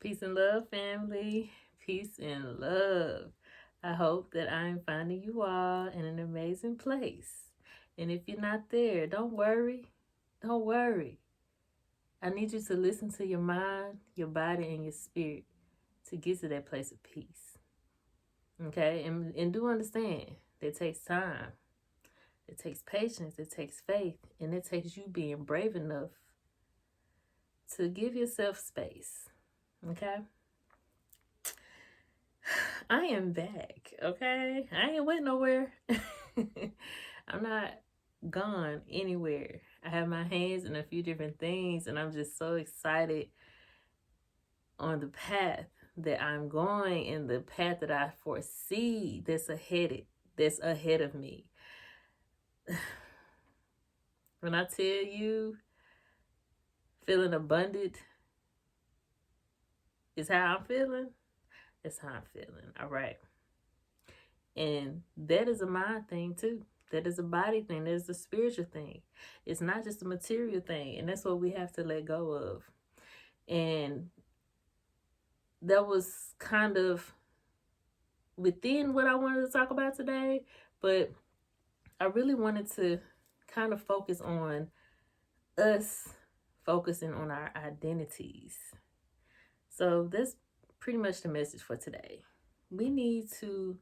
Peace and love, family. Peace and love. I hope that I'm finding you all in an amazing place. And if you're not there, don't worry. Don't worry. I need you to listen to your mind, your body, and your spirit to get to that place of peace. Okay? And do understand that takes time, it takes patience, it takes faith, and it takes you being brave enough to give yourself space. Okay? I am back, okay? I ain't went nowhere. I'm not gone anywhere. I have my hands in a few different things, and I'm just so excited on the path that I'm going and the path that I foresee that's ahead of me. When I tell you feeling abundant is how I'm feeling, that's how I'm feeling. All right. And that is a mind thing too. That is a body thing. That is a spiritual thing. It's not just a material thing. And that's what we have to let go of. And that was kind of within what I wanted to talk about today. But I really wanted to kind of focus on us focusing on our identities. So that's pretty much the message for today. We need to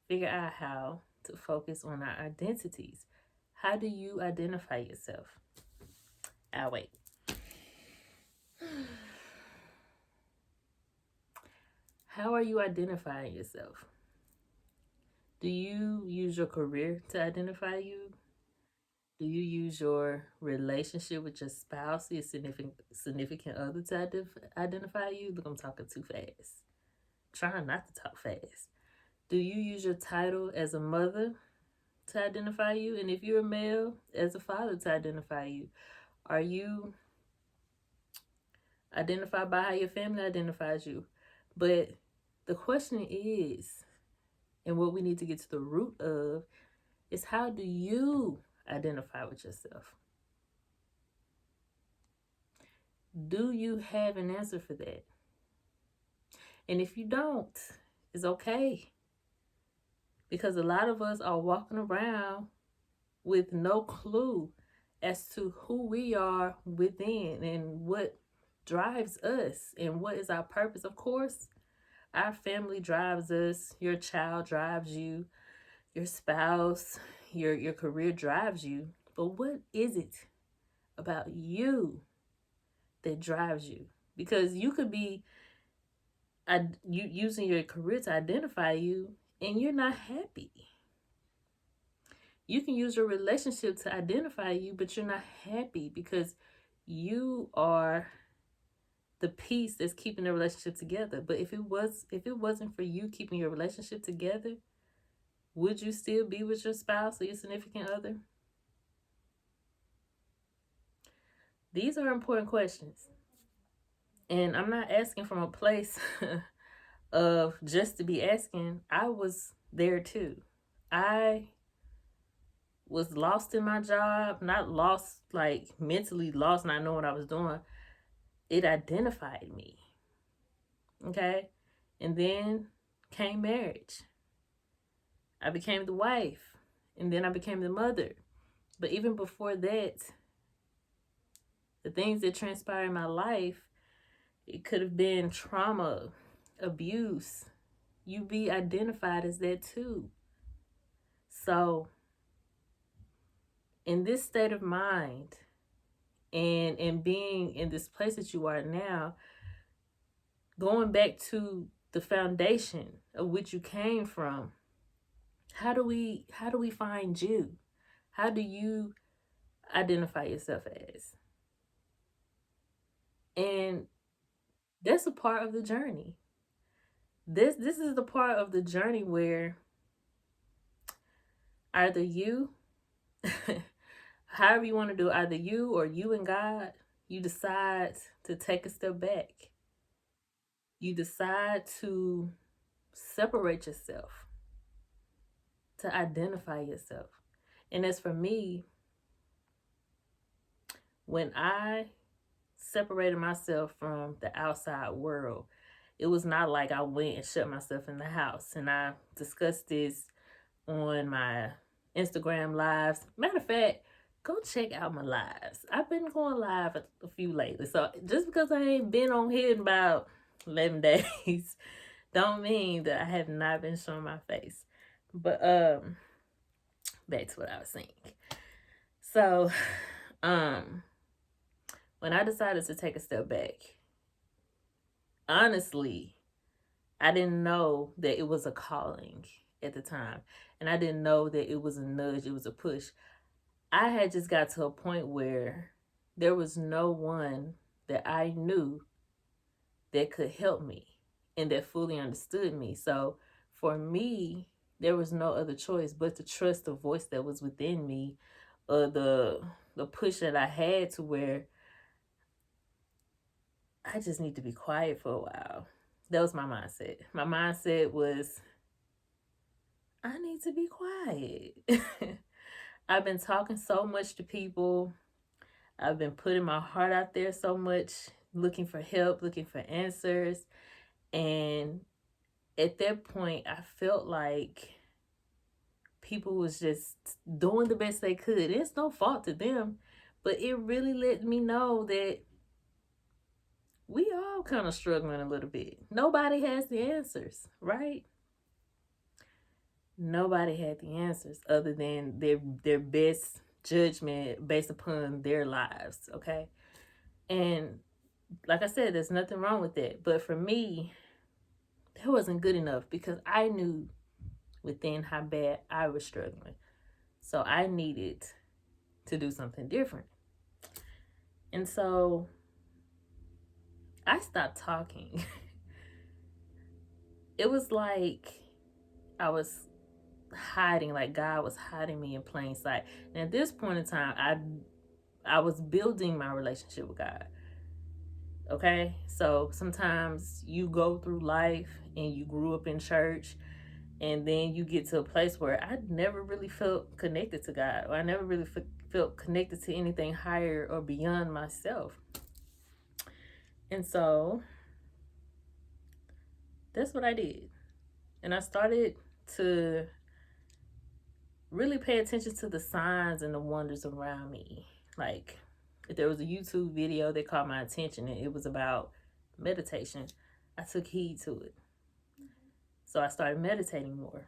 figure out how to focus on our identities. How do you identify yourself? I'll wait. How are you identifying yourself? Do you use your career to identify you? Do you use your relationship with your spouse, your significant other to identify you? Look, I'm talking too fast. Trying not to talk fast. Do you use your title as a mother to identify you? And if you're a male, as a father to identify you? Are you identified by how your family identifies you? But the question is, and what we need to get to the root of, is how do you identify with yourself? Do you have an answer for that? And if you don't, it's okay. Because a lot of us are walking around with no clue as to who we are within and what drives us and what is our purpose. Of course, our family drives us, your child drives you, your spouse, your career drives you. But what is it about you that drives you? Because you could be you using your career to identify you and you're not happy. You can use your relationship to identify you, but you're not happy because you are the piece that's keeping the relationship together. But if it wasn't for you keeping your relationship together, would you still be with your spouse or your significant other? These are important questions. And I'm not asking from a place of just to be asking. I was there too. I was lost in my job, not lost like mentally lost, not knowing what I was doing. It identified me. Okay? And then came marriage. I became the wife. And then I became the mother. But even before that, the things that transpired in my life, it could have been trauma, abuse. You be identified as that too. So, in this state of mind, and being in this place that you are now, going back to the foundation of which you came from, how do we find you? How do you identify yourself as? And that's a part of the journey. This is the part of the journey where either you however you want to do it, either you or you and God, you decide to take a step back. You decide to separate yourself, to identify yourself. And as for me, when I separated myself from the outside world. It was not like I went and shut myself in the house. And I discussed this on my Instagram lives. Matter of fact, go check out my lives. I've been going live a few lately. So just because I ain't been on here in about 11 days, don't mean that I have not been showing my face. But back to what I was saying. So when I decided to take a step back, honestly, I didn't know that it was a calling at the time. And I didn't know that it was a nudge, it was a push. I had just got to a point where there was no one that I knew that could help me and that fully understood me. So for me, there was no other choice but to trust the voice that was within me, or the push that I had, to where I just need to be quiet for a while. That was my mindset. My mindset was, I need to be quiet. I've been talking so much to people. I've been putting my heart out there so much, looking for help, looking for answers. And at that point, I felt like people was just doing the best they could. It's no fault to them, but it really let me know that we all kind of struggling a little bit. Nobody has the answers, right? Nobody had the answers other than their best judgment based upon their lives, okay? And like I said, there's nothing wrong with that. But for me, that wasn't good enough, because I knew within how bad I was struggling. So I needed to do something different. And so I stopped talking. It was like I was hiding, like God was hiding me in plain sight. And at this point in time, I was building my relationship with God. Okay? So sometimes you go through life and you grew up in church, and then you get to a place where I never really felt connected to God, or I never really felt connected to anything higher or beyond myself. And so that's what I did. And I started to really pay attention to the signs and the wonders around me. Like, if there was a YouTube video that caught my attention and it was about meditation, I took heed to it. So I started meditating more.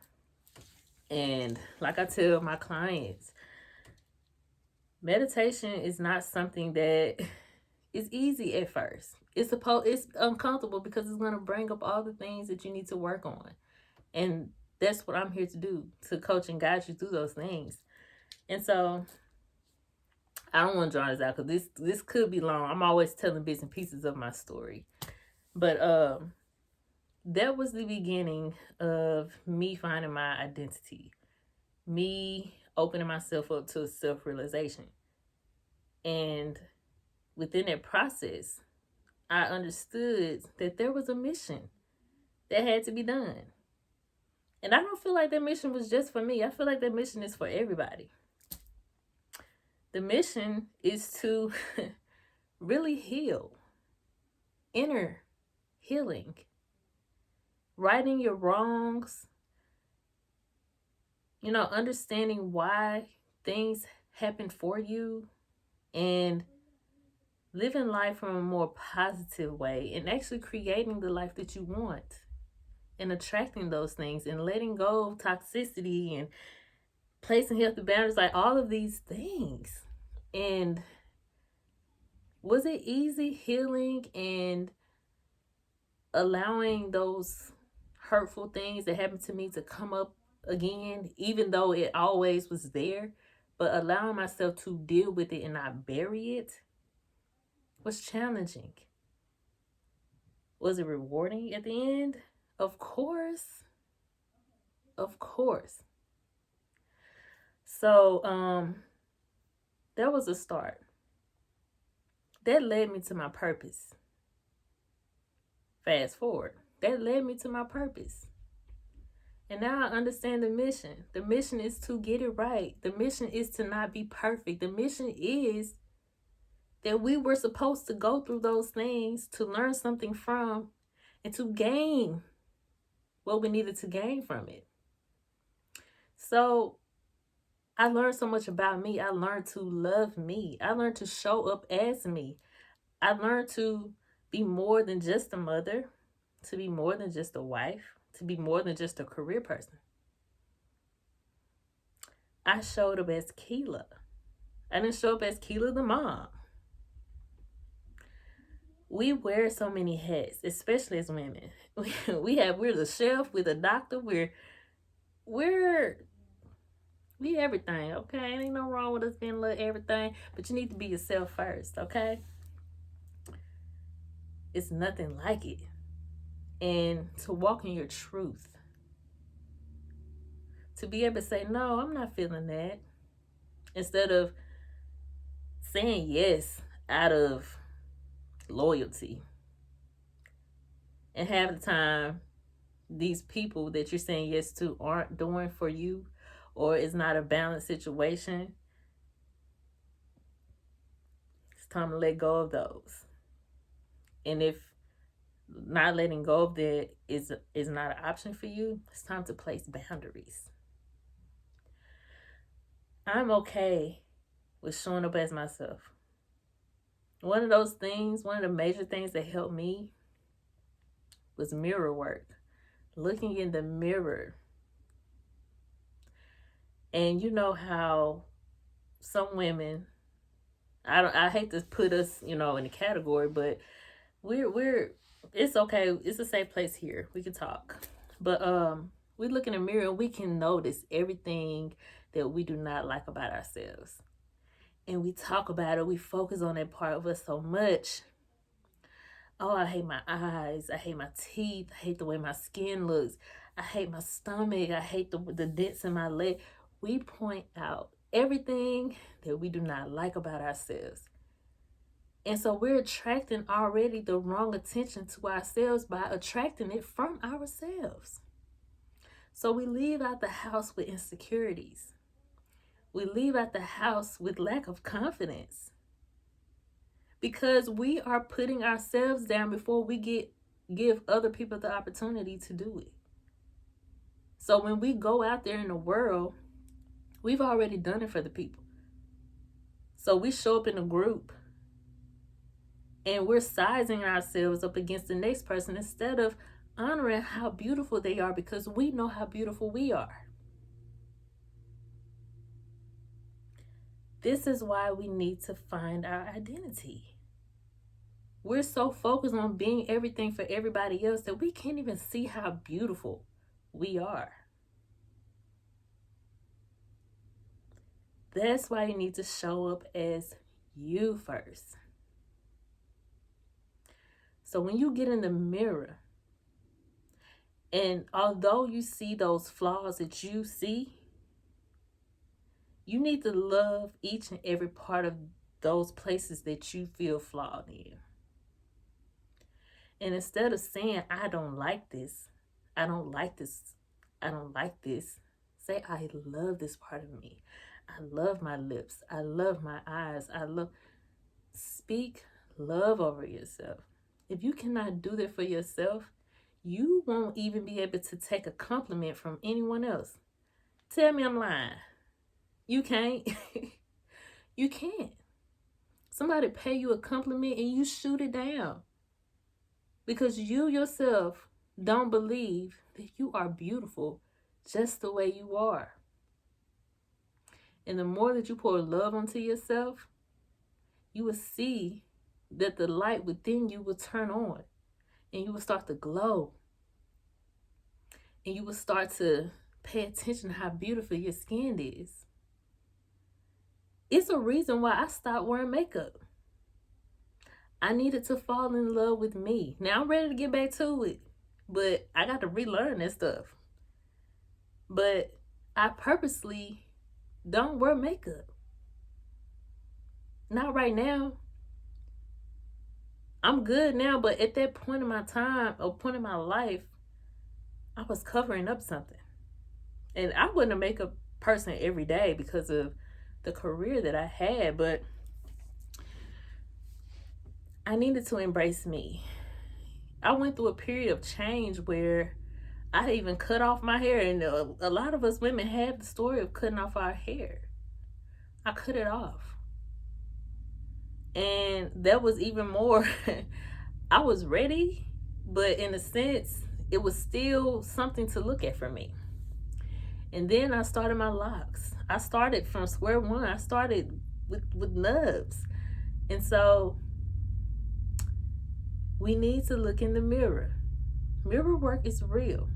And like I tell my clients, meditation is not something that is easy at first. It's uncomfortable, because it's going to bring up all the things that you need to work on. And that's what I'm here to do, to coach and guide you through those things. And so I don't want to draw this out, because this could be long. I'm always telling bits and pieces of my story. But that was the beginning of me finding my identity, me opening myself up to self-realization. And within that process, I understood that there was a mission that had to be done. And I don't feel like that mission was just for me. I feel like that mission is for everybody. The mission is to really heal, inner healing, righting your wrongs, understanding why things happen for you, and living life from a more positive way, and actually creating the life that you want, and attracting those things, and letting go of toxicity, and placing healthy boundaries, like all of these things. And was it easy healing and allowing those hurtful things that happened to me to come up again, even though it always was there? But allowing myself to deal with it and not bury it was challenging. Was it rewarding at the end? Of course. Of course. So, that was a start. That led me to my purpose. Fast forward. That led me to my purpose. And now I understand the mission. The mission is to get it right. The mission is to not be perfect. The mission is that we were supposed to go through those things to learn something from and to gain what we needed to gain from it. So I learned so much about me. I learned to love me. I learned to show up as me. I learned to be more than just a mother, to be more than just a wife, to be more than just a career person. I showed up as Keela. I didn't show up as Keela the mom. We wear so many hats, especially as women. We're the chef, we're the doctor, we're everything, okay? Ain't no wrong with us being a little everything, but you need to be yourself first, okay? It's nothing like it. And to walk in your truth. To be able to say, no, I'm not feeling that. Instead of saying yes out of loyalty. And half the time, these people that you're saying yes to aren't doing for you, or it's not a balanced situation. It's time to let go of those. And if not letting go of that is not an option for you, it's time to place boundaries. I'm okay with showing up as myself. One of the major things that helped me was mirror work. Looking in the mirror. And you know how some women, I hate to put us, in a category, but it's okay. It's a safe place here. We can talk. But we look in the mirror and we can notice everything that we do not like about ourselves. And we talk about it. We focus on that part of us so much. Oh, I hate my eyes. I hate my teeth. I hate the way my skin looks. I hate my stomach. I hate the dents in my leg. We point out everything that we do not like about ourselves. And so we're attracting already the wrong attention to ourselves by attracting it from ourselves. So we leave out the house with insecurities. We leave out the house with lack of confidence. Because we are putting ourselves down before we give other people the opportunity to do it. So when we go out there in the world, we've already done it for the people. So we show up in a group and we're sizing ourselves up against the next person instead of honoring how beautiful they are, because we know how beautiful we are. This is why we need to find our identity. We're so focused on being everything for everybody else that we can't even see how beautiful we are. That's why you need to show up as you first. So when you get in the mirror, and although you see those flaws that you see, you need to love each and every part of those places that you feel flawed in. And instead of saying, I don't like this, I don't like this, I don't like this, say, I love this part of me. I love my lips. I love my eyes. Speak love over yourself. If you cannot do that for yourself, you won't even be able to take a compliment from anyone else. Tell me I'm lying. You can't. You can't. Somebody pay you a compliment and you shoot it down. Because you yourself don't believe that you are beautiful just the way you are. And the more that you pour love onto yourself, you will see that the light within you will turn on and you will start to glow. And you will start to pay attention to how beautiful your skin is. It's a reason why I stopped wearing makeup. I needed to fall in love with me. Now I'm ready to get back to it, but I got to relearn that stuff. But I purposely don't wear makeup. Not right now. I'm good now, but at that point in my time or point in my life, I was covering up something. And I wasn't a makeup person every day because of the career that I had, but I needed to embrace me. I went through a period of change where I even cut off my hair, and a lot of us women have the story of cutting off our hair. I cut it off, and that was even more. I was ready, but in a sense, it was still something to look at for me. And then I started my locks. I started from square one. I started with nubs. And so we need to look in the mirror. Mirror work is real.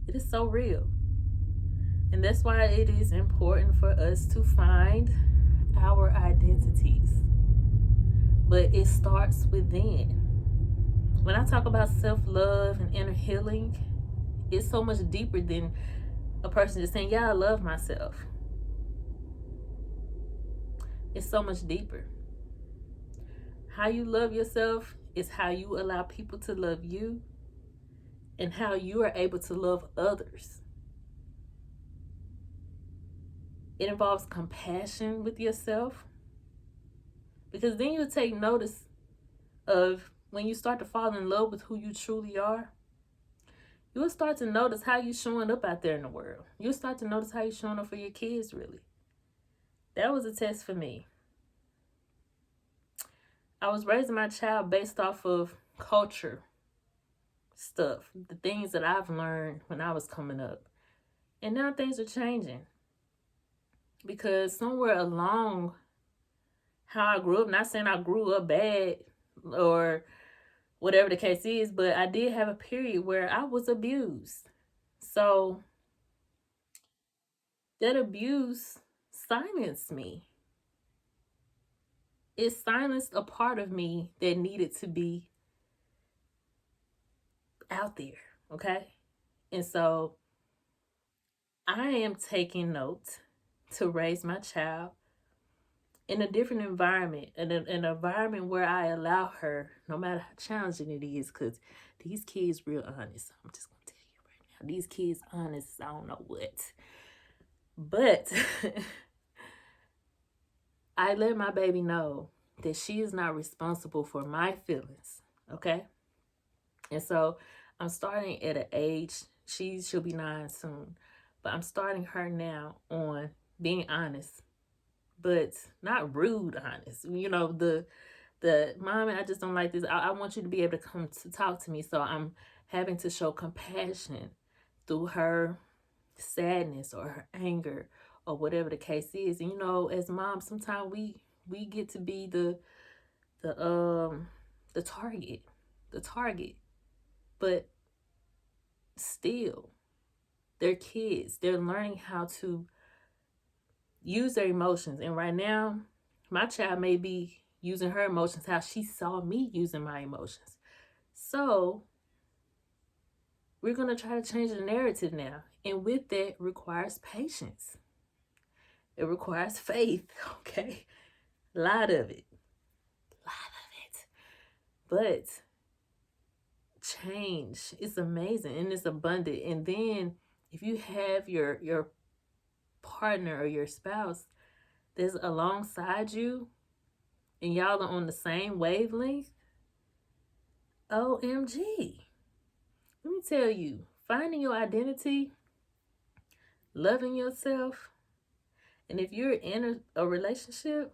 It is so real. And that's why it is important for us to find our identities. But it starts within. When I talk about self-love and inner healing, it's so much deeper than a person just saying, yeah, I love myself. It's so much deeper. How you love yourself is how you allow people to love you and how you are able to love others. It involves compassion with yourself, because then you'll take notice of when you start to fall in love with who you truly are. You'll start to notice how you're showing up out there in the world. You'll start to notice how you're showing up for your kids, really. That was a test for me. I was raising my child based off of culture stuff, the things that I've learned when I was coming up. And now things are changing. Because somewhere along how I grew up, not saying I grew up bad or whatever the case is, but I did have a period where I was abused. So that abuse silenced me. It silenced a part of me that needed to be out there, okay? And so I am taking note to raise my child in a different environment, in an environment where I allow her, no matter how challenging it is, because these kids real honest. I'm just going to tell you right now, these kids honest, I don't know what. But I let my baby know that she is not responsible for my feelings, okay? And so I'm starting at an age, she'll be 9 soon, but I'm starting her now on being honest, but not rude honest. You know, the mommy, I just don't like this. I want you to be able to come to talk to me. So I'm having to show compassion through her sadness or her anger or whatever the case is. And you know, as moms, sometimes we get to be the target. But still, they're kids. They're learning how to use their emotions. And right now, my child may be using her emotions how she saw me using my emotions. So we're going to try to change the narrative now. And with that requires patience. It requires faith, okay? A lot of it. But change is amazing and it's abundant. And then if you have your partner or your spouse that's alongside you and y'all are on the same wavelength, OMG. Let me tell you, finding your identity, loving yourself, and if you're in a relationship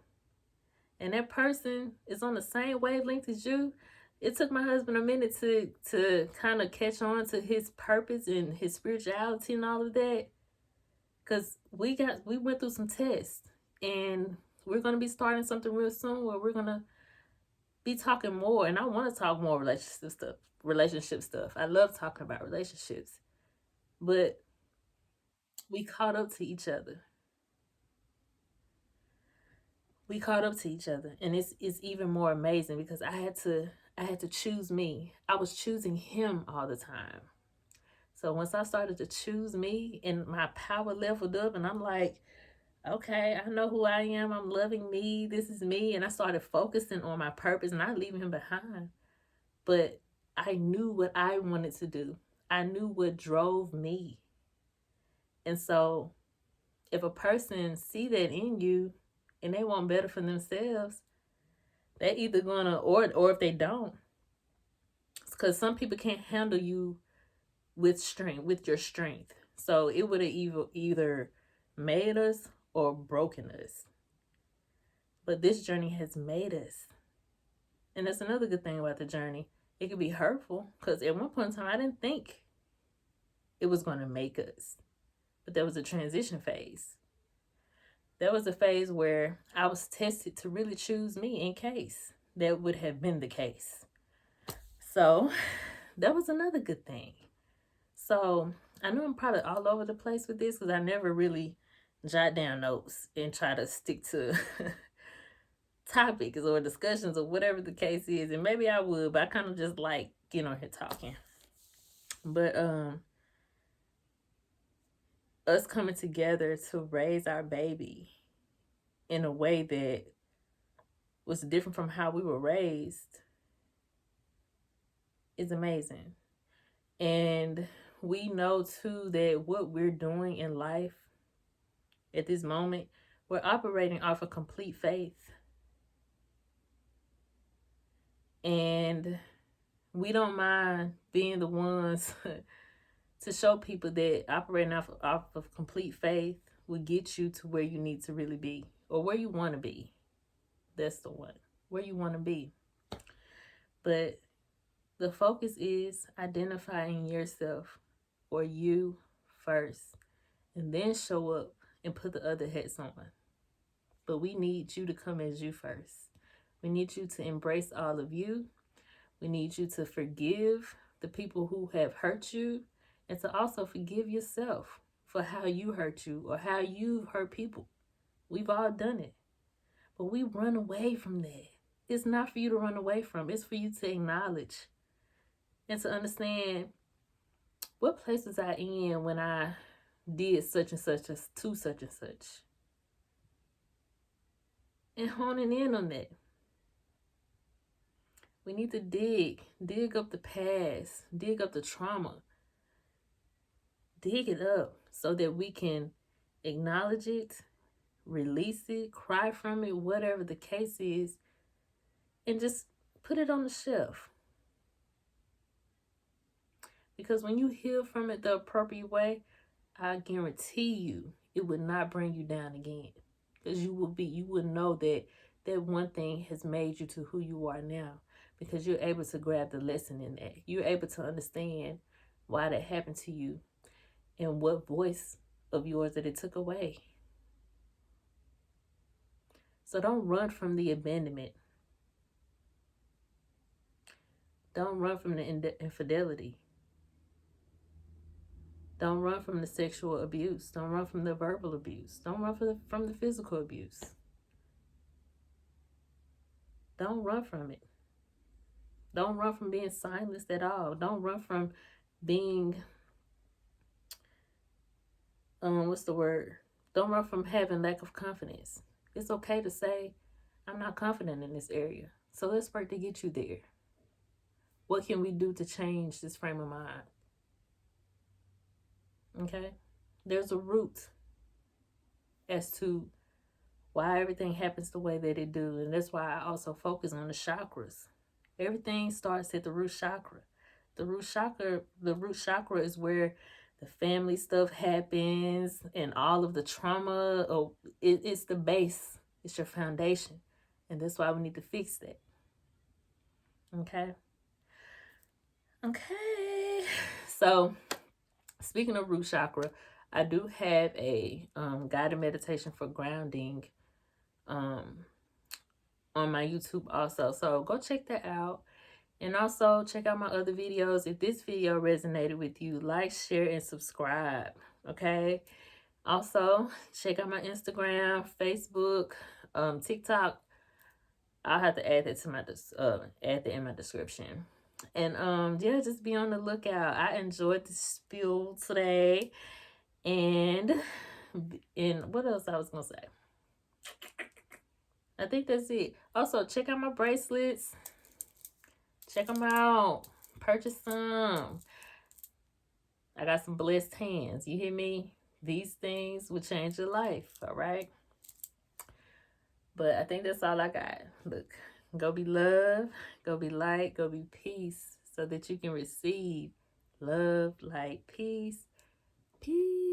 and that person is on the same wavelength as you, it took my husband a minute to kind of catch on to his purpose and his spirituality and all of that. Because we went through some tests, and we're going to be starting something real soon where we're going to be talking more. And I want to talk more relationship stuff. I love talking about relationships. But we caught up to each other. And it's even more amazing because I had to choose me. I was choosing him all the time. So once I started to choose me and my power leveled up, and I'm like, okay, I know who I am. I'm loving me. This is me. And I started focusing on my purpose, not leaving him behind. But I knew what I wanted to do. I knew what drove me. And so if a person see that in you and they want better for themselves, They either gonna, or if they don't, because some people can't handle you with strength, with your strength. So it would have either made us or broken us. But this journey has made us. And that's another good thing about the journey. It could be hurtful, because at one point in time, I didn't think it was going to make us. But there was a transition phase. There was a phase where I was tested to really choose me in case that would have been the case. So that was another good thing. So I know I'm probably all over the place with this because I never really jot down notes and try to stick to topics or discussions or whatever the case is. And maybe I would, but I kind of just like getting on here talking. But us coming together to raise our baby in a way that was different from how we were raised is amazing. And we know too that what we're doing in life at this moment, we're operating off of complete faith. And we don't mind being the ones to show people that operating off of complete faith will get you to where you need to really be, or where you want to be. That's the one, where you want to be. But the focus is identifying yourself or you first, and then show up and put the other hats on. But we need you to come as you first. We need you to embrace all of you. We need you to forgive the people who have hurt you, and to also forgive yourself for how you hurt you or how you've hurt people. We've all done it. But we run away from that. It's not for you to run away from. It's for you to acknowledge and to understand what place was I in when I did such and such to such and such. And honing in on that. We need to dig up the past, dig up the trauma, dig it up so that we can acknowledge it, release it, cry from it, whatever the case is, and just put it on the shelf. Because when you heal from it the appropriate way, I guarantee you it would not bring you down again. Because you would know that that one thing has made you to who you are now. Because you're able to grab the lesson in that. You're able to understand why that happened to you and what voice of yours that it took away. So don't run from the abandonment. Don't run from the infidelity. Don't run from the sexual abuse. Don't run from the verbal abuse. Don't run from the physical abuse. Don't run from it. Don't run from being silenced at all. Don't run from being, what's the word? Don't run from having lack of confidence. It's okay to say, I'm not confident in this area. So let's work to get you there. What can we do to change this frame of mind? Okay? There's a root as to why everything happens the way that it do. And that's why I also focus on the chakras. Everything starts at the root chakra. The root chakra is where the family stuff happens and all of the trauma. It's the base. It's your foundation. And that's why we need to fix that. Okay? Okay. So, speaking of root chakra, I do have a guided meditation for grounding on my YouTube also. So go check that out. And also check out my other videos. If this video resonated with you, like, share, and subscribe. Okay? Also, check out my Instagram, Facebook, TikTok. I'll have to add that to my add that in my description. And yeah, just be on the lookout. I enjoyed the spiel today. And what else I was gonna say? I think that's it. Also, check out my bracelets. Check them out. Purchase some. I got some blessed hands. You hear me? These things will change your life. All right? But I think that's all I got. Look, Go be love, go be light, go be peace, so that you can receive love, light, peace. Peace.